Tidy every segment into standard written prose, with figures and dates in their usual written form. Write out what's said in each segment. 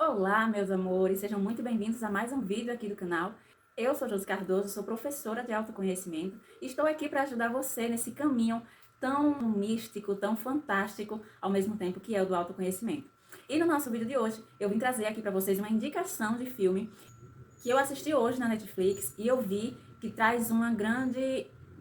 Olá, meus amores, sejam muito bem-vindos a mais um vídeo aqui do canal. Eu sou Josi Cardoso, sou professora de autoconhecimento e estou aqui para ajudar você nesse caminho tão místico, tão fantástico, ao mesmo tempo que é o do autoconhecimento. E no nosso vídeo de hoje, eu vim trazer aqui para vocês uma indicação de filme que eu assisti hoje na Netflix e eu vi que traz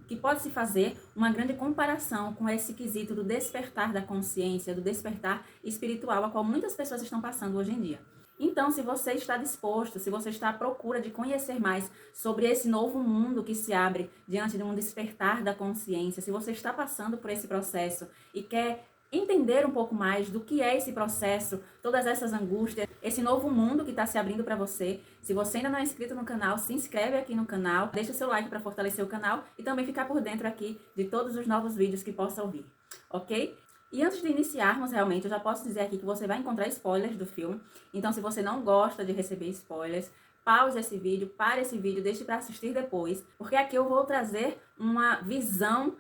que pode se fazer uma grande comparação com esse quesito do despertar da consciência, do despertar espiritual, a qual muitas pessoas estão passando hoje em dia. Então, se você está disposto, se você está à procura de conhecer mais sobre esse novo mundo que se abre diante de um despertar da consciência, se você está passando por esse processo e quer entender um pouco mais do que é esse processo, todas essas angústias, esse novo mundo que está se abrindo para você. Se você ainda não é inscrito no canal, se inscreve aqui no canal, deixa o seu like para fortalecer o canal e também ficar por dentro aqui de todos os novos vídeos que possa ouvir, ok? E antes de iniciarmos, realmente, eu já posso dizer aqui que você vai encontrar spoilers do filme. Então, se você não gosta de receber spoilers, pause esse vídeo, pare esse vídeo, deixe para assistir depois, porque aqui eu vou trazer uma visão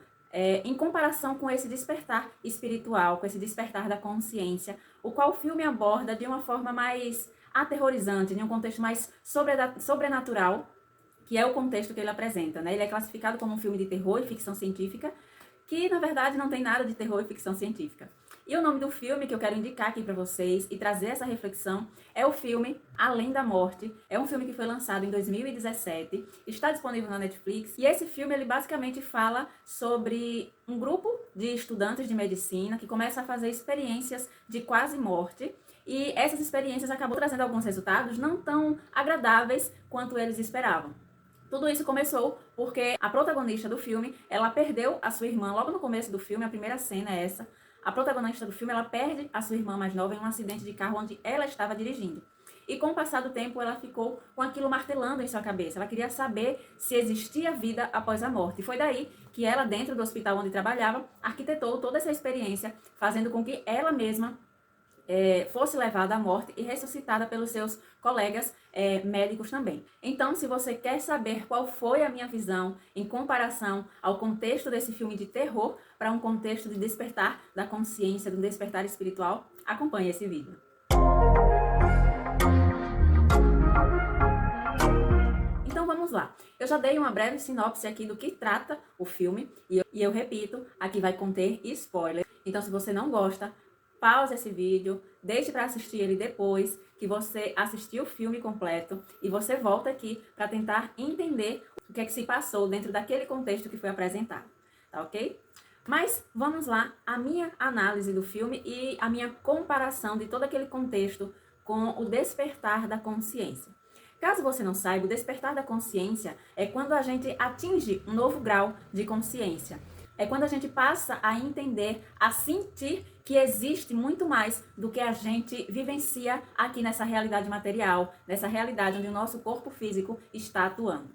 em comparação com esse despertar espiritual, com esse despertar da consciência, o qual o filme aborda de uma forma mais aterrorizante, em um contexto mais sobrenatural, que é o contexto que ele apresenta, né? Ele é classificado como um filme de terror e ficção científica, que na verdade não tem nada de terror e ficção científica. E o nome do filme que eu quero indicar aqui para vocês e trazer essa reflexão é o filme Além da Morte. É um filme que foi lançado em 2017, está disponível na Netflix. E esse filme ele basicamente fala sobre um grupo de estudantes de medicina que começa a fazer experiências de quase morte. E essas experiências acabam trazendo alguns resultados não tão agradáveis quanto eles esperavam. Tudo isso começou porque a protagonista do filme, ela perdeu a sua irmã logo no começo do filme, a primeira cena é essa. A protagonista do filme, ela perde a sua irmã mais nova em um acidente de carro onde ela estava dirigindo. E com o passar do tempo, ela ficou com aquilo martelando em sua cabeça. Ela queria saber se existia vida após a morte. E foi daí que ela, dentro do hospital onde trabalhava, arquitetou toda essa experiência, fazendo com que ela mesma fosse levada à morte e ressuscitada pelos seus colegas médicos também. Então, se você quer saber qual foi a minha visão em comparação ao contexto desse filme de terror para um contexto de despertar da consciência, do despertar espiritual, acompanhe esse vídeo. Então vamos lá. Eu já dei uma breve sinopse aqui do que trata o filme e eu repito, aqui vai conter spoiler. Então, se você não gosta, pause esse vídeo, deixe para assistir ele depois que você assistiu o filme completo e você volta aqui para tentar entender o que é que se passou dentro daquele contexto que foi apresentado, tá ok? Mas vamos lá, a minha análise do filme e a minha comparação de todo aquele contexto com o despertar da consciência. Caso você não saiba, o despertar da consciência é quando a gente atinge um novo grau de consciência. É quando a gente passa a entender, a sentir que existe muito mais do que a gente vivencia aqui nessa realidade material, nessa realidade onde o nosso corpo físico está atuando.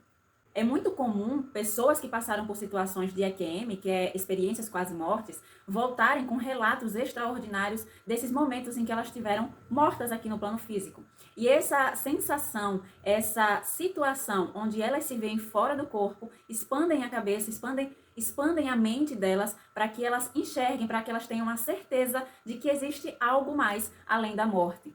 É muito comum pessoas que passaram por situações de EQM, que é experiências quase mortes, voltarem com relatos extraordinários desses momentos em que elas estiveram mortas aqui no plano físico. E essa sensação, essa situação onde elas se veem fora do corpo, expandem a cabeça, expandem a mente delas para que elas enxerguem, para que elas tenham a certeza de que existe algo mais além da morte.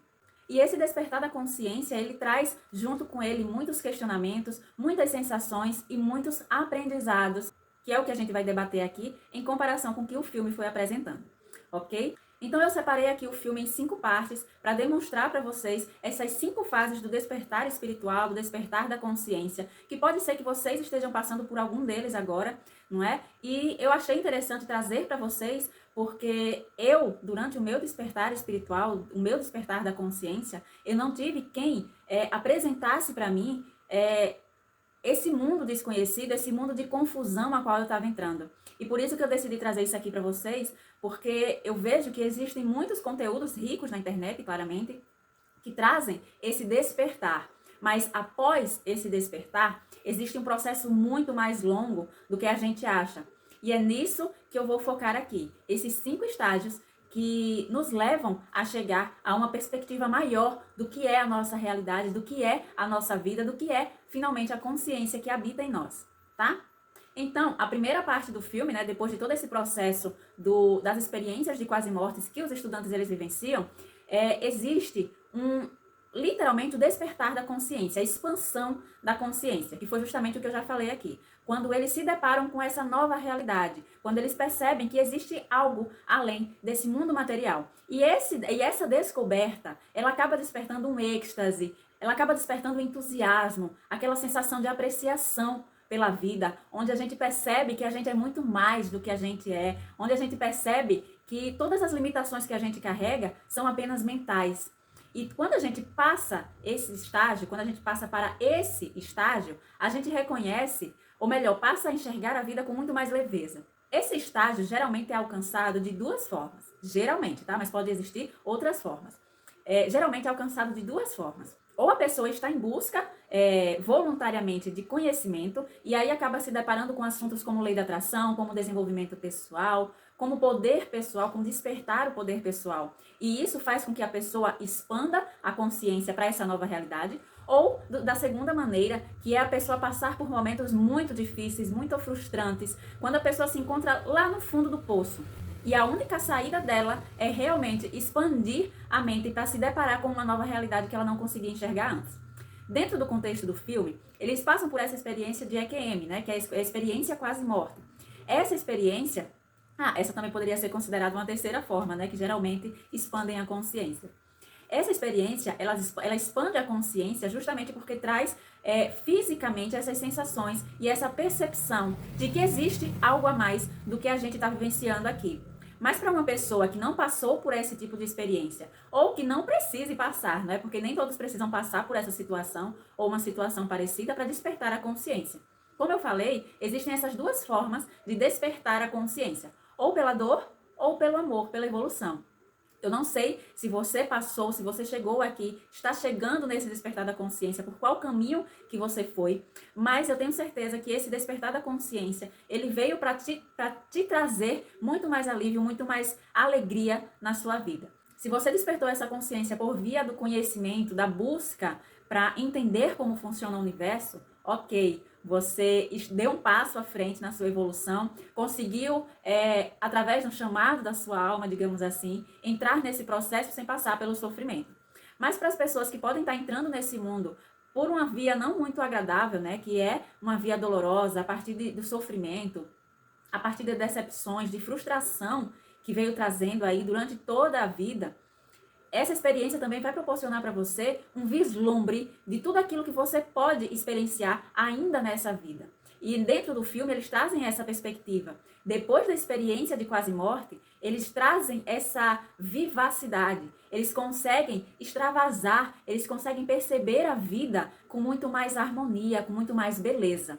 E esse despertar da consciência, ele traz junto com ele muitos questionamentos, muitas sensações e muitos aprendizados, que é o que a gente vai debater aqui em comparação com o que o filme foi apresentando, ok? Então eu separei aqui o filme em 5 partes para demonstrar para vocês essas 5 fases do despertar espiritual, do despertar da consciência, que pode ser que vocês estejam passando por algum deles agora, não é? E eu achei interessante trazer para vocês, porque eu, durante o meu despertar espiritual, o meu despertar da consciência, eu não tive quem apresentasse para mim esse mundo desconhecido, esse mundo de confusão a qual eu estava entrando. E por isso que eu decidi trazer isso aqui para vocês, porque eu vejo que existem muitos conteúdos ricos na internet, claramente, que trazem esse despertar. Mas após esse despertar, existe um processo muito mais longo do que a gente acha. E é nisso que eu vou focar aqui. Esses 5 estágios que nos levam a chegar a uma perspectiva maior do que é a nossa realidade, do que é a nossa vida, do que é finalmente a consciência que habita em nós, tá? Então, a primeira parte do filme, né, depois de todo esse processo das experiências de quase mortes que os estudantes eles vivenciam, existe literalmente o despertar da consciência, a expansão da consciência, que foi justamente o que eu já falei aqui. Quando eles se deparam com essa nova realidade, quando eles percebem que existe algo além desse mundo material. E essa descoberta, ela acaba despertando um êxtase, ela acaba despertando um entusiasmo, aquela sensação de apreciação pela vida, onde a gente percebe que a gente é muito mais do que a gente é, onde a gente percebe que todas as limitações que a gente carrega são apenas mentais. E quando a gente passa esse estágio, quando a gente passa para esse estágio, a gente reconhece, ou melhor, passa a enxergar a vida com muito mais leveza. Esse estágio geralmente é alcançado de duas formas. Geralmente, tá? Mas pode existir outras formas. Geralmente é alcançado de duas formas. Ou a pessoa está em busca voluntariamente de conhecimento e aí acaba se deparando com assuntos como lei da atração, como desenvolvimento pessoal, como poder pessoal, como despertar o poder pessoal. E isso faz com que a pessoa expanda a consciência para essa nova realidade. Ou da segunda maneira, que é a pessoa passar por momentos muito difíceis, muito frustrantes, quando a pessoa se encontra lá no fundo do poço. E a única saída dela é realmente expandir a mente para se deparar com uma nova realidade que ela não conseguia enxergar antes. Dentro do contexto do filme, eles passam por essa experiência de EQM, né, que é a experiência quase morta. Essa experiência, essa também poderia ser considerada uma terceira forma, né, que geralmente expandem a consciência. Essa experiência, ela expande a consciência justamente porque traz fisicamente essas sensações e essa percepção de que existe algo a mais do que a gente está vivenciando aqui. Mas para uma pessoa que não passou por esse tipo de experiência, ou que não precise passar, não é? Porque nem todos precisam passar por essa situação ou uma situação parecida para despertar a consciência. Como eu falei, existem essas duas formas de despertar a consciência, ou pela dor ou pelo amor, pela evolução. Eu não sei se você passou, se você chegou aqui, está chegando nesse despertar da consciência, por qual caminho que você foi, mas eu tenho certeza que esse despertar da consciência, ele veio para te trazer muito mais alívio, muito mais alegria na sua vida. Se você despertou essa consciência por via do conhecimento, da busca para entender como funciona o universo, ok, você deu um passo à frente na sua evolução, conseguiu, através do chamado da sua alma, digamos assim, entrar nesse processo sem passar pelo sofrimento. Mas para as pessoas que podem estar entrando nesse mundo por uma via não muito agradável, né, que é uma via dolorosa, a partir do sofrimento, a partir de decepções, de frustração que veio trazendo aí durante toda a vida, essa experiência também vai proporcionar para você um vislumbre de tudo aquilo que você pode experienciar ainda nessa vida. E dentro do filme eles trazem essa perspectiva. Depois da experiência de quase morte, eles trazem essa vivacidade. Eles conseguem extravasar, eles conseguem perceber a vida com muito mais harmonia, com muito mais beleza.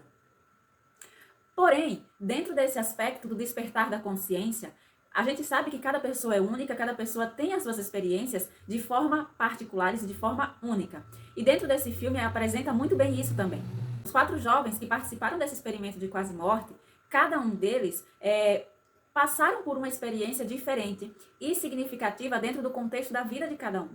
Porém, dentro desse aspecto do despertar da consciência, a gente sabe que cada pessoa é única, cada pessoa tem as suas experiências de forma particulares e de forma única. E dentro desse filme apresenta muito bem isso também. Os 4 jovens que participaram desse experimento de quase morte, cada um deles passaram por uma experiência diferente e significativa dentro do contexto da vida de cada um.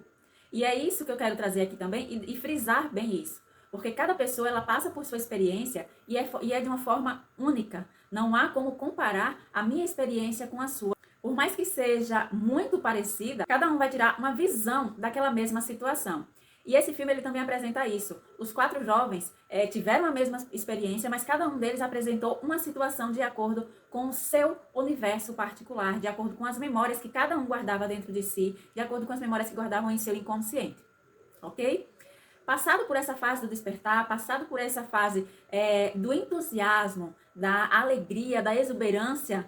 E é isso que eu quero trazer aqui também e frisar bem isso. Porque cada pessoa ela passa por sua experiência e é de uma forma única. Não há como comparar a minha experiência com a sua. Por mais que seja muito parecida, cada um vai tirar uma visão daquela mesma situação. E esse filme ele também apresenta isso. Os 4 jovens tiveram a mesma experiência, mas cada um deles apresentou uma situação de acordo com o seu universo particular, de acordo com as memórias que cada um guardava dentro de si, de acordo com as memórias que guardavam em seu inconsciente. Ok? Passado por essa fase do despertar, passado por essa fase do entusiasmo, da alegria, da exuberância,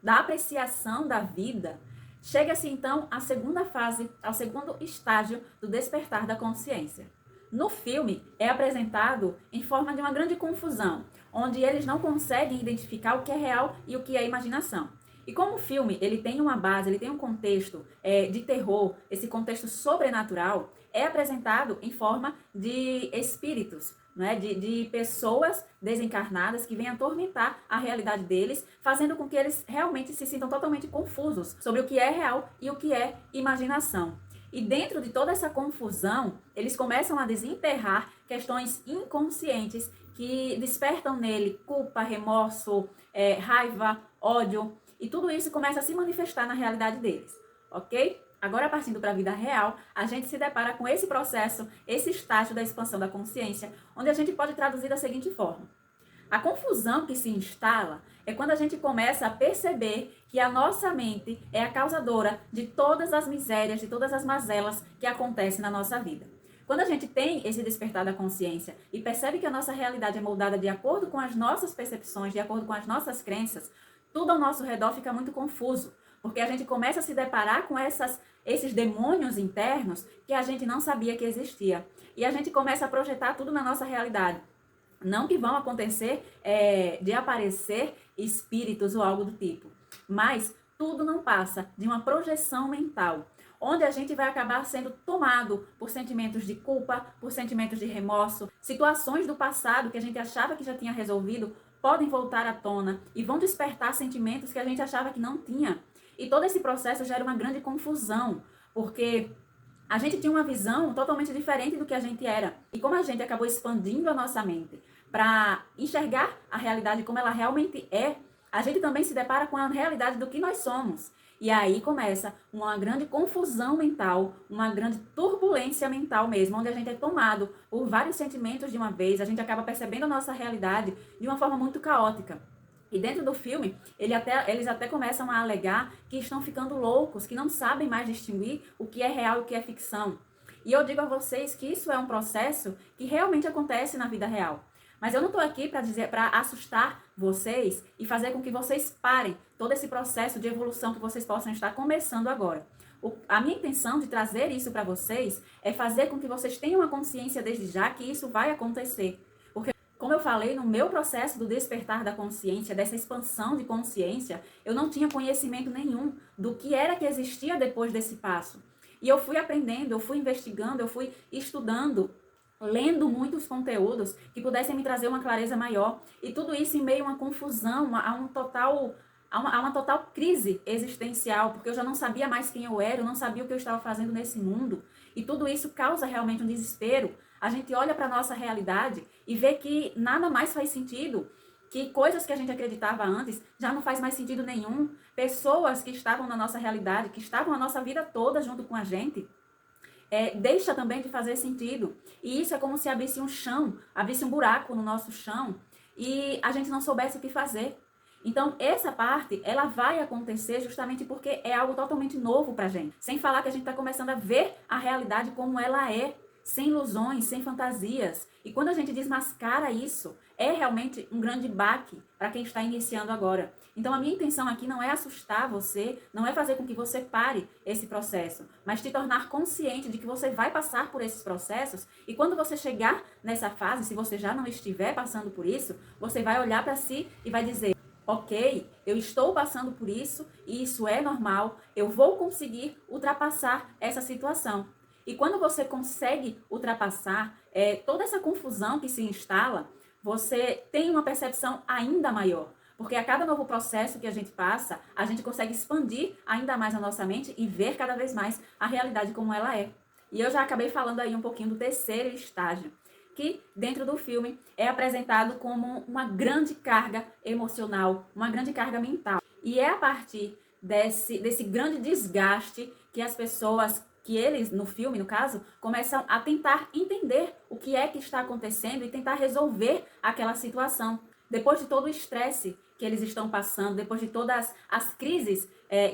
da apreciação da vida, chega-se então à segunda fase, ao segundo estágio do despertar da consciência. No filme é apresentado em forma de uma grande confusão, onde eles não conseguem identificar o que é real e o que é imaginação. E como o filme ele tem uma base, ele tem um contexto de terror, esse contexto sobrenatural, é apresentado em forma de espíritos, né? de pessoas desencarnadas que vêm atormentar a realidade deles, fazendo com que eles realmente se sintam totalmente confusos sobre o que é real e o que é imaginação. E dentro de toda essa confusão, eles começam a desenterrar questões inconscientes que despertam nele culpa, remorso, raiva, ódio, e tudo isso começa a se manifestar na realidade deles, ok? Agora, partindo para a vida real, a gente se depara com esse processo, esse estágio da expansão da consciência, onde a gente pode traduzir da seguinte forma. A confusão que se instala é quando a gente começa a perceber que a nossa mente é a causadora de todas as misérias, de todas as mazelas que acontecem na nossa vida. Quando a gente tem esse despertar da consciência e percebe que a nossa realidade é moldada de acordo com as nossas percepções, de acordo com as nossas crenças, tudo ao nosso redor fica muito confuso, porque a gente começa a se deparar com esses demônios internos que a gente não sabia que existia. E a gente começa a projetar tudo na nossa realidade. Não que vão acontecer de aparecer espíritos ou algo do tipo, mas tudo não passa de uma projeção mental, onde a gente vai acabar sendo tomado por sentimentos de culpa, por sentimentos de remorso, situações do passado que a gente achava que já tinha resolvido podem voltar à tona e vão despertar sentimentos que a gente achava que não tinha. E todo esse processo gera uma grande confusão, porque a gente tinha uma visão totalmente diferente do que a gente era. E como a gente acabou expandindo a nossa mente para enxergar a realidade como ela realmente é, a gente também se depara com a realidade do que nós somos. E aí começa uma grande confusão mental, uma grande turbulência mental mesmo, onde a gente é tomado por vários sentimentos de uma vez, a gente acaba percebendo a nossa realidade de uma forma muito caótica. E dentro do filme, eles até começam a alegar que estão ficando loucos, que não sabem mais distinguir o que é real e o que é ficção. E eu digo a vocês que isso é um processo que realmente acontece na vida real. Mas eu não estou aqui para assustar vocês e fazer com que vocês parem todo esse processo de evolução que vocês possam estar começando agora. A minha intenção de trazer isso para vocês é fazer com que vocês tenham a consciência desde já que isso vai acontecer. Como eu falei, no meu processo do despertar da consciência, dessa expansão de consciência, eu não tinha conhecimento nenhum do que era que existia depois desse passo. E eu fui aprendendo, eu fui investigando, eu fui estudando, lendo muitos conteúdos que pudessem me trazer uma clareza maior. E tudo isso em meio a uma confusão, a uma total crise existencial, porque eu já não sabia mais quem eu era, eu não sabia o que eu estava fazendo nesse mundo. E tudo isso causa realmente um desespero. A gente olha para a nossa realidade e vê que nada mais faz sentido, que coisas que a gente acreditava antes já não faz mais sentido nenhum. Pessoas que estavam na nossa realidade, que estavam a nossa vida toda junto com a gente, deixa também de fazer sentido. E isso é como se abrisse um chão, abrisse um buraco no nosso chão e a gente não soubesse o que fazer. Então, essa parte, ela vai acontecer justamente porque é algo totalmente novo pra gente. Sem falar que a gente está começando a ver a realidade como ela é, sem ilusões, sem fantasias. E quando a gente desmascara isso, é realmente um grande baque para quem está iniciando agora. Então, a minha intenção aqui não é assustar você, não é fazer com que você pare esse processo, mas te tornar consciente de que você vai passar por esses processos e quando você chegar nessa fase, se você já não estiver passando por isso, você vai olhar para si e vai dizer: ok, eu estou passando por isso e isso é normal, eu vou conseguir ultrapassar essa situação. E quando você consegue ultrapassar toda essa confusão que se instala, você tem uma percepção ainda maior. Porque a cada novo processo que a gente passa, a gente consegue expandir ainda mais a nossa mente e ver cada vez mais a realidade como ela é. E eu já acabei falando aí um pouquinho do terceiro estágio, que dentro do filme é apresentado como uma grande carga emocional, uma grande carga mental. E é a partir desse grande desgaste que as pessoas, que eles, no filme, no caso, começam a tentar entender o que é que está acontecendo e tentar resolver aquela situação. Depois de todo o estresse que eles estão passando, depois de todas as crises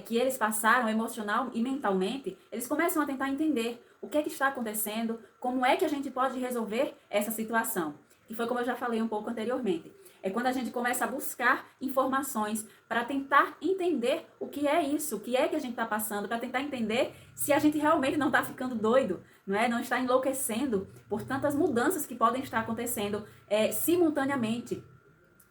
que eles passaram emocional e mentalmente, eles começam a tentar entender o que é que está acontecendo, como é que a gente pode resolver essa situação. Que foi como eu já falei um pouco anteriormente. É quando a gente começa a buscar informações para tentar entender o que é isso, o que é que a gente está passando, para tentar entender se a gente realmente não está ficando doido, não é? Não está enlouquecendo por tantas mudanças que podem estar acontecendo simultaneamente.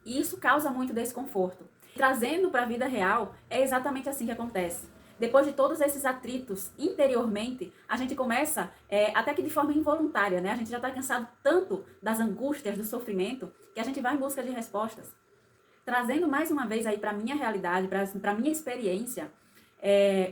E isso causa muito desconforto. Trazendo para a vida real, é exatamente assim que acontece. Depois de todos esses atritos interiormente, a gente começa, até que de forma involuntária, né? A gente já está cansado tanto das angústias, do sofrimento, que a gente vai em busca de respostas. Trazendo mais uma vez aí para a minha realidade, para a minha experiência,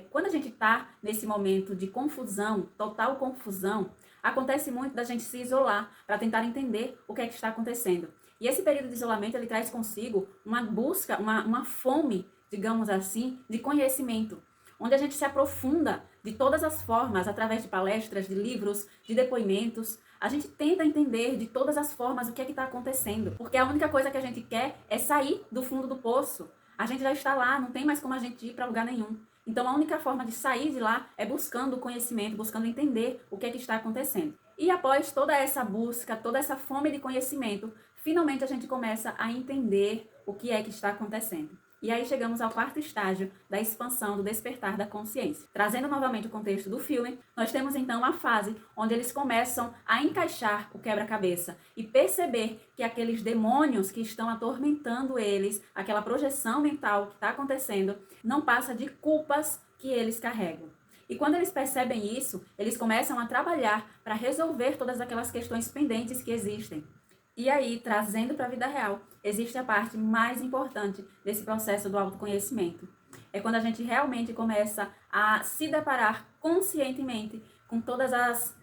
quando a gente está nesse momento de confusão, total confusão, acontece muito da gente se isolar para tentar entender o que é que está acontecendo. E esse período de isolamento, ele traz consigo uma busca, uma fome, digamos assim, de conhecimento, onde a gente se aprofunda de todas as formas, através de palestras, de livros, de depoimentos. A gente tenta entender de todas as formas o que é que está acontecendo, porque a única coisa que a gente quer é sair do fundo do poço. A gente já está lá, não tem mais como a gente ir para lugar nenhum. Então a única forma de sair de lá é buscando o conhecimento, buscando entender o que é que está acontecendo. E após toda essa busca, toda essa fome de conhecimento, finalmente a gente começa a entender o que é que está acontecendo. E aí chegamos ao quarto estágio da expansão do despertar da consciência. Trazendo novamente o contexto do filme, nós temos então a fase onde eles começam a encaixar o quebra-cabeça e perceber que aqueles demônios que estão atormentando eles, aquela projeção mental que está acontecendo, não passa de culpas que eles carregam. E quando eles percebem isso, eles começam a trabalhar para resolver todas aquelas questões pendentes que existem. E aí, trazendo para a vida real, existe a parte mais importante desse processo do autoconhecimento. É quando a gente realmente começa a se deparar conscientemente com todas as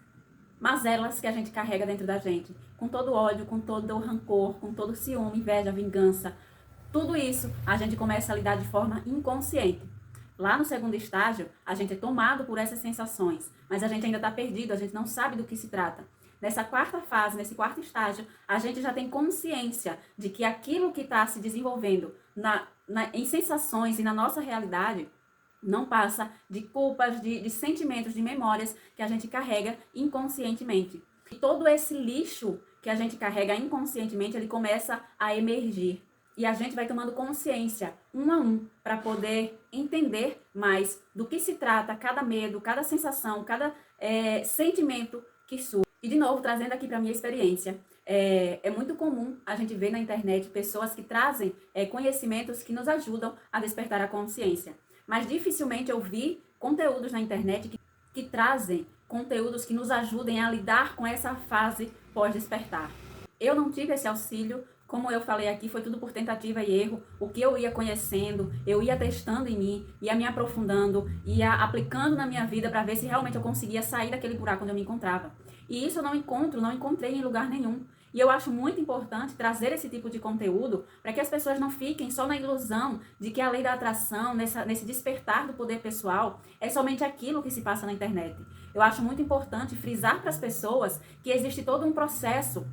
mazelas que a gente carrega dentro da gente, com todo o ódio, com todo o rancor, com todo o ciúme, inveja, vingança. Tudo isso a gente começa a lidar de forma inconsciente. Lá no segundo estágio, a gente é tomado por essas sensações, mas a gente ainda está perdido, a gente não sabe do que se trata. Nessa quarta fase, nesse quarto estágio, a gente já tem consciência de que aquilo que está se desenvolvendo em sensações e na nossa realidade não passa de culpas, de sentimentos, de memórias que a gente carrega inconscientemente. E todo esse lixo que a gente carrega inconscientemente, ele começa a emergir. E a gente vai tomando consciência, um a um, para poder entender mais do que se trata cada medo, cada sensação, cada sentimento que surge. E de novo, trazendo aqui para a minha experiência, é muito comum a gente ver na internet pessoas que trazem conhecimentos que nos ajudam a despertar a consciência. Mas dificilmente eu vi conteúdos na internet que trazem conteúdos que nos ajudem a lidar com essa fase pós-despertar. Eu não tive esse auxílio, como eu falei aqui, foi tudo por tentativa e erro. O que eu ia conhecendo, eu ia testando em mim, ia me aprofundando, ia aplicando na minha vida para ver se realmente eu conseguia sair daquele buraco onde eu me encontrava. E isso eu não encontrei em lugar nenhum. E eu acho muito importante trazer esse tipo de conteúdo para que as pessoas não fiquem só na ilusão de que a lei da atração, nesse despertar do poder pessoal, é somente aquilo que se passa na internet. Eu acho muito importante frisar para as pessoas que existe todo um processo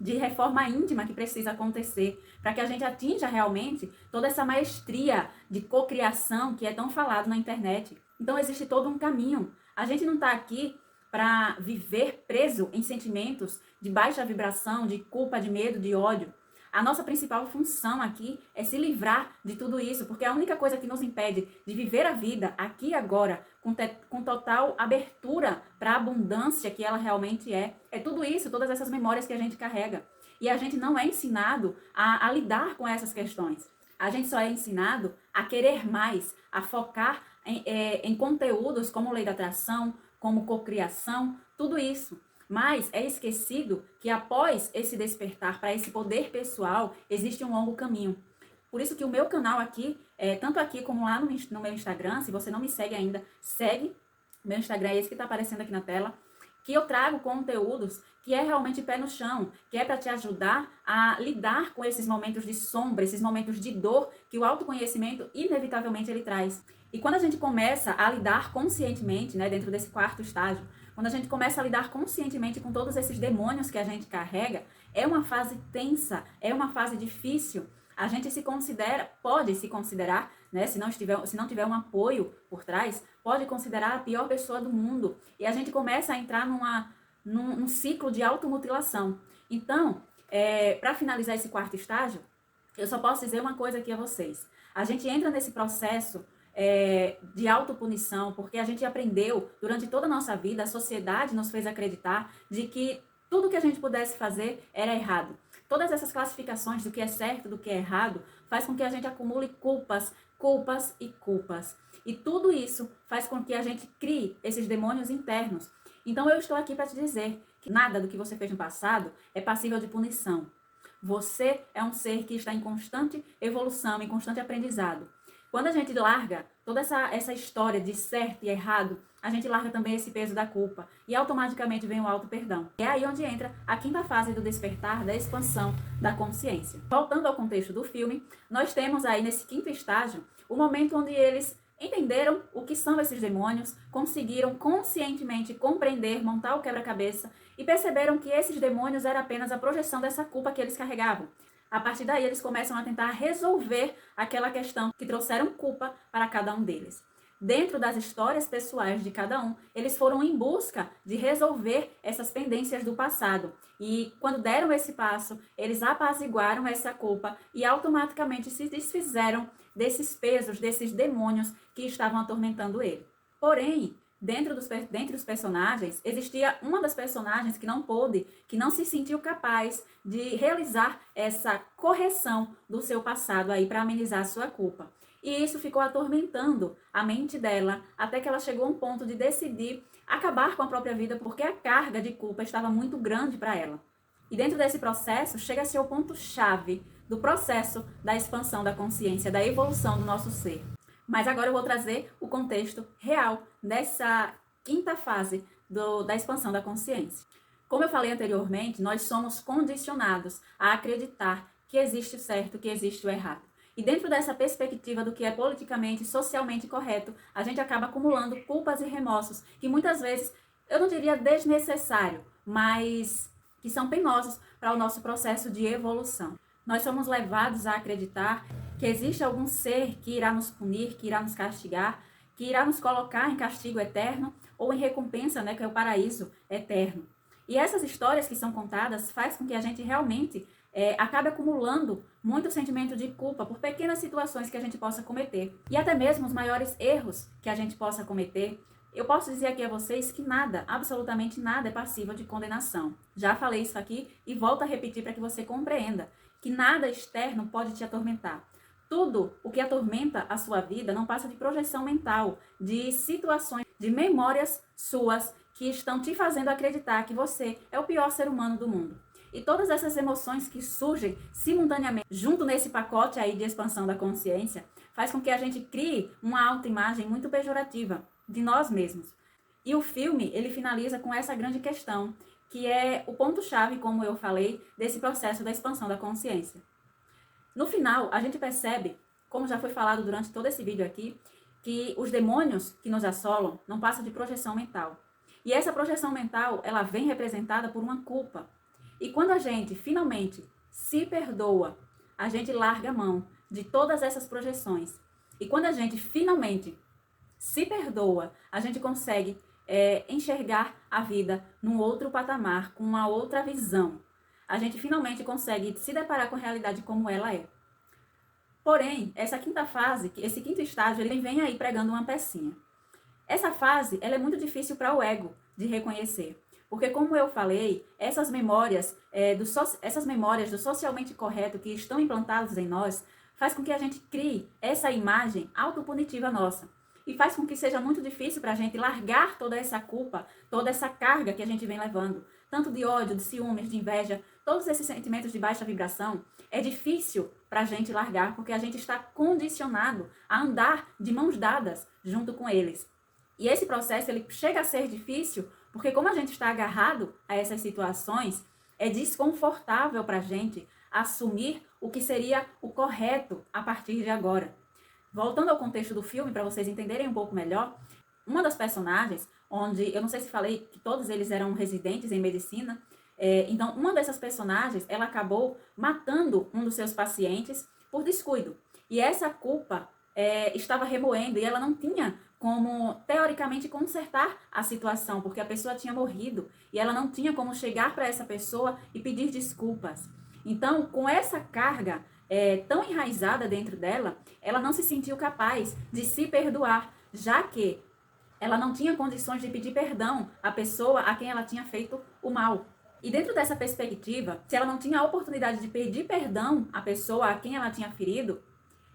de reforma íntima que precisa acontecer para que a gente atinja realmente toda essa maestria de cocriação que é tão falado na internet. Então existe todo um caminho. A gente não está aqui para viver preso em sentimentos de baixa vibração, de culpa, de medo, de ódio. A nossa principal função aqui é se livrar de tudo isso, porque a única coisa que nos impede de viver a vida aqui e agora, com total abertura para a abundância que ela realmente é tudo isso, todas essas memórias que a gente carrega. E a gente não é ensinado a lidar com essas questões. A gente só é ensinado a querer mais, a focar em conteúdos como lei da atração, como cocriação, tudo isso. Mas é esquecido que após esse despertar para esse poder pessoal, existe um longo caminho. Por isso que o meu canal aqui, tanto aqui como lá no meu Instagram, se você não me segue ainda, segue. Meu Instagram é esse que está aparecendo aqui na tela. Que eu trago conteúdos que é realmente pé no chão, que é para te ajudar a lidar com esses momentos de sombra, esses momentos de dor que o autoconhecimento inevitavelmente ele traz. E quando a gente começa a lidar conscientemente, né, dentro desse quarto estágio, quando a gente começa a lidar conscientemente com todos esses demônios que a gente carrega, é uma fase tensa, é uma fase difícil. A gente pode se considerar, né, se não tiver um apoio por trás, pode considerar a pior pessoa do mundo. E a gente começa a entrar num ciclo de automutilação. Então, para finalizar esse quarto estágio, eu só posso dizer uma coisa aqui a vocês. A gente entra nesse processo de autopunição, porque a gente aprendeu durante toda a nossa vida, a sociedade nos fez acreditar de que tudo que a gente pudesse fazer era errado. Todas essas classificações do que é certo, do que é errado, faz com que a gente acumule culpas e culpas. E tudo isso faz com que a gente crie esses demônios internos. Então eu estou aqui para te dizer que nada do que você fez no passado é passível de punição. Você é um ser que está em constante evolução, em constante aprendizado. Quando a gente larga toda essa história de certo e errado, a gente larga também esse peso da culpa e automaticamente vem o auto-perdão. É aí onde entra a quinta fase do despertar, da expansão da consciência. Voltando ao contexto do filme, nós temos aí nesse quinto estágio o momento onde eles entenderam o que são esses demônios, conseguiram conscientemente compreender, montar o quebra-cabeça e perceberam que esses demônios eram apenas a projeção dessa culpa que eles carregavam. A partir daí, eles começam a tentar resolver aquela questão que trouxeram culpa para cada um deles. Dentro das histórias pessoais de cada um, eles foram em busca de resolver essas pendências do passado. E quando deram esse passo, eles apaziguaram essa culpa e automaticamente se desfizeram desses pesos, desses demônios que estavam atormentando ele. Porém, dentre os personagens, existia uma das personagens que não pôde, que não se sentiu capaz de realizar essa correção do seu passado aí para amenizar a sua culpa. E isso ficou atormentando a mente dela, até que ela chegou a um ponto de decidir acabar com a própria vida, porque a carga de culpa estava muito grande para ela. E dentro desse processo, chega-se ao ponto-chave do processo da expansão da consciência, da evolução do nosso ser. Mas agora eu vou trazer o contexto real dessa quinta fase da expansão da consciência. Como eu falei anteriormente, nós somos condicionados a acreditar que existe o certo, que existe o errado. E dentro dessa perspectiva do que é politicamente e socialmente correto, a gente acaba acumulando culpas e remorsos que muitas vezes, eu não diria desnecessário, mas que são penosos para o nosso processo de evolução. Nós somos levados a acreditar que existe algum ser que irá nos punir, que irá nos castigar, que irá nos colocar em castigo eterno ou em recompensa, né, que é o paraíso eterno. E essas histórias que são contadas faz com que a gente realmente acabe acumulando muito sentimento de culpa por pequenas situações que a gente possa cometer. E até mesmo os maiores erros que a gente possa cometer. Eu posso dizer aqui a vocês que nada, absolutamente nada é passível de condenação. Já falei isso aqui e volto a repetir para que você compreenda que nada externo pode te atormentar. Tudo o que atormenta a sua vida não passa de projeção mental, de situações, de memórias suas que estão te fazendo acreditar que você é o pior ser humano do mundo. E todas essas emoções que surgem simultaneamente junto nesse pacote aí de expansão da consciência faz com que a gente crie uma autoimagem muito pejorativa de nós mesmos. E o filme, ele finaliza com essa grande questão, que é o ponto-chave, como eu falei, desse processo da expansão da consciência. No final, a gente percebe, como já foi falado durante todo esse vídeo aqui, que os demônios que nos assolam não passam de projeção mental. E essa projeção mental, ela vem representada por uma culpa. E quando a gente finalmente se perdoa, a gente larga a mão de todas essas projeções. E quando a gente finalmente se perdoa, a gente consegue enxergar a vida num outro patamar, com uma outra visão. A gente finalmente consegue se deparar com a realidade como ela é. Porém, essa quinta fase, esse quinto estágio, ele vem aí pregando uma pecinha. Essa fase, ela é muito difícil para o ego de reconhecer. Porque, como eu falei, essas memórias do socialmente correto que estão implantadas em nós, faz com que a gente crie essa imagem autopunitiva nossa. E faz com que seja muito difícil para a gente largar toda essa culpa, toda essa carga que a gente vem levando. Tanto de ódio, de ciúmes, de inveja, todos esses sentimentos de baixa vibração, é difícil para a gente largar, porque a gente está condicionado a andar de mãos dadas junto com eles. E esse processo, ele chega a ser difícil, porque como a gente está agarrado a essas situações, é desconfortável para a gente assumir o que seria o correto a partir de agora. Voltando ao contexto do filme, para vocês entenderem um pouco melhor, uma das personagens, onde eu não sei se falei que todos eles eram residentes em medicina, então uma dessas personagens, ela acabou matando um dos seus pacientes por descuido. E essa culpa estava remoendo e ela não tinha como, teoricamente, consertar a situação, porque a pessoa tinha morrido e ela não tinha como chegar para essa pessoa e pedir desculpas. Então, com essa carga tão enraizada dentro dela, ela não se sentiu capaz de se perdoar, já que ela não tinha condições de pedir perdão à pessoa a quem ela tinha feito o mal. E dentro dessa perspectiva, se ela não tinha a oportunidade de pedir perdão à pessoa a quem ela tinha ferido,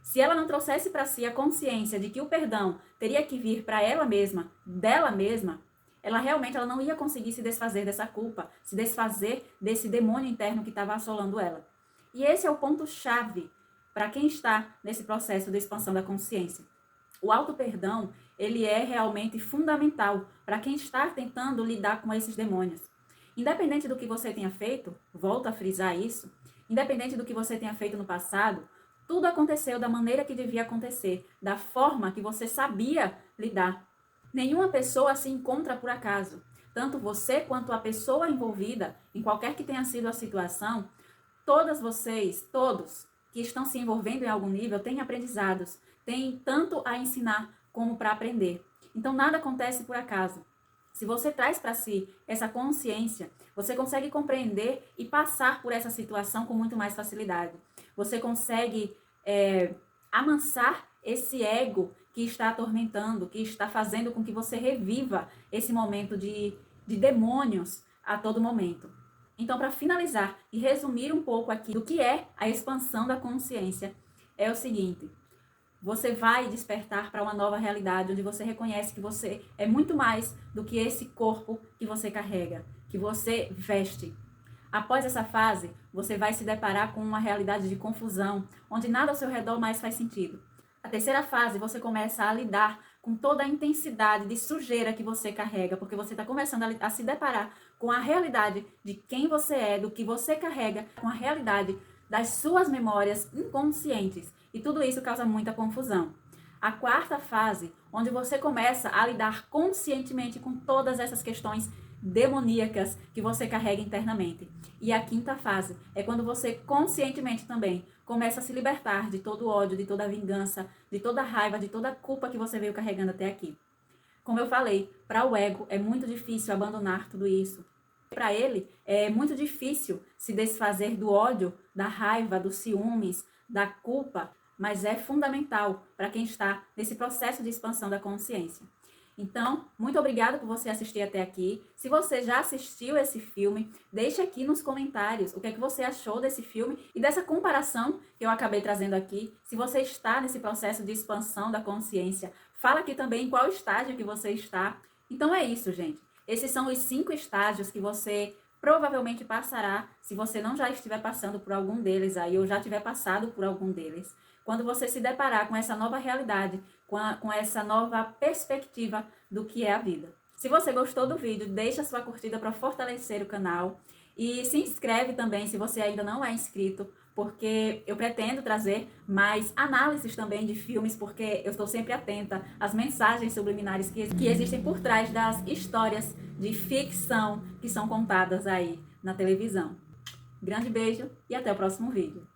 se ela não trouxesse para si a consciência de que o perdão teria que vir para ela mesma, dela mesma, ela realmente não ia conseguir se desfazer dessa culpa, se desfazer desse demônio interno que estava assolando ela. E esse é o ponto-chave para quem está nesse processo de expansão da consciência. O auto-perdão, ele é realmente fundamental para quem está tentando lidar com esses demônios. Independente do que você tenha feito, volto a frisar isso, independente do que você tenha feito no passado, Tudo aconteceu da maneira que devia acontecer, da forma que você sabia lidar. Nenhuma pessoa se encontra por acaso. Tanto você quanto a pessoa envolvida, em qualquer que tenha sido a situação, todas vocês, todos que estão se envolvendo em algum nível, têm aprendizados, têm tanto a ensinar como para aprender. Então nada acontece por acaso. Se você traz para si essa consciência, você consegue compreender e passar por essa situação com muito mais facilidade. Você consegue amansar esse ego que está atormentando, que está fazendo com que você reviva esse momento de demônios a todo momento. Então, para finalizar e resumir um pouco aqui do que é a expansão da consciência, é o seguinte: você vai despertar para uma nova realidade, onde você reconhece que você é muito mais do que esse corpo que você carrega, que você veste. Após essa fase, você vai se deparar com uma realidade de confusão, onde nada ao seu redor mais faz sentido. A terceira fase, você começa a lidar com toda a intensidade de sujeira que você carrega, porque você está começando a se deparar com a realidade de quem você é, do que você carrega, com a realidade das suas memórias inconscientes. E tudo isso causa muita confusão. A quarta fase, onde você começa a lidar conscientemente com todas essas questões demoníacas que você carrega internamente. E a quinta fase é quando você conscientemente também começa a se libertar de todo o ódio, de toda a vingança, de toda a raiva, de toda a culpa que você veio carregando até aqui. Como eu falei, para o ego é muito difícil abandonar tudo isso. Para ele é muito difícil se desfazer do ódio, da raiva, dos ciúmes, da culpa, mas é fundamental para quem está nesse processo de expansão da consciência. Então, muito obrigada por você assistir até aqui. Se você já assistiu esse filme, deixe aqui nos comentários o que é que você achou desse filme e dessa comparação que eu acabei trazendo aqui. Se você está nesse processo de expansão da consciência, fala aqui também em qual estágio que você está. Então é isso, gente. Esses são os 5 estágios que você provavelmente passará, se você não já estiver passando por algum deles aí, ou já tiver passado por algum deles. Quando você se deparar com essa nova realidade, com essa nova perspectiva do que é a vida. Se você gostou do vídeo, deixa sua curtida para fortalecer o canal. E se inscreve também se você ainda não é inscrito, porque eu pretendo trazer mais análises também de filmes, porque eu estou sempre atenta às mensagens subliminares que existem por trás das histórias de ficção que são contadas aí na televisão. Grande beijo e até o próximo vídeo.